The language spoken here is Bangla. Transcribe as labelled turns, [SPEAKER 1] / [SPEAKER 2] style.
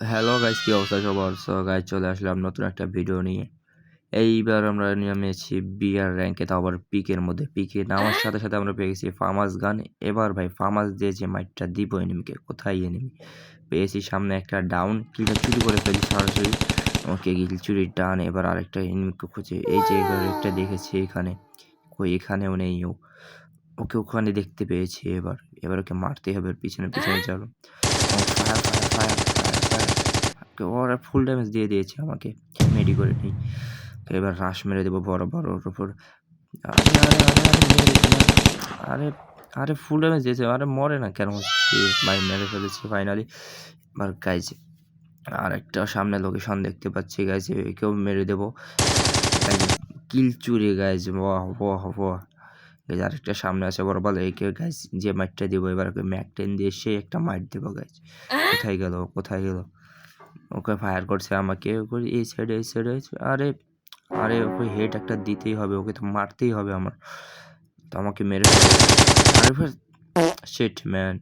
[SPEAKER 1] হ্যালো গাইস, কি অবস্থা সবার? সো গাইস, চলে আসলাম নতুন একটা ভিডিও নিয়ে। এইবার আমরা নেমেছি বিআর র্যাঙ্কে, তাও আবার পিকের মধ্যে। পিকে নামার সাথে সাথে আমরা পেয়ে গেছি ফার্মাস গান। এবার ভাই ফার্মাস দিয়ে যে মাইটটা দিব এনিমিকে, কোথায় এনিমি পেয়েছি সামনে একটা ডাউন, কিলটা চুরি করে ফেলি সরাসরি। আমাকে কিল চুরি ডান। এবার আরেকটা এনিমিকে খুঁজে, এই যে এবার একটা দেখেছি এখানে, কই এখানেও নেই ও, ওকে ওখানে দেখতে পেয়েছি। এবার ওকে মারতেই হবে, পিছনে পিছনে চলো। Fire fire fire fire fire, ওরা ফুল ড্যামেজ দিয়ে দিয়েছে আমাকে, মেডি করে নিই। তো এবার রাশ মেরে দেবো বরাবর ওর উপর। আরে আরে আরে আরে মেরে আরে আরে ফুল ড্যামেজ দিয়েছে, আরে মরে না কেন? ভাই মেরে ফেলেছি ফাইনালি। এবার গাইজ আর একটা সামনে লোকেশন দেখতে পাচ্ছি গাইজ, একেও মেরে দেবো। গাইজ কিল চুরি গাইজ, বাহ বাহ বাহ। গাইজ আরেকটা সামনে আছে বরাবর, একে গাইজ যে মাইটটা দেবো এবার ওকে ম্যাক 10 দিয়ে সে একটা মাইট দেবো গাইজ। কোথায় গেল কোথায় গেল? ওকে ফায়ার করছে আমাকে, এই সাইডে এই সাইডে। আরে আরে ওকে হেড একটা দিতেই হবে, ওকে তো মারতেই হবে আমার। তো আমাকে মেরে ফেলে, আরে শিট ম্যান।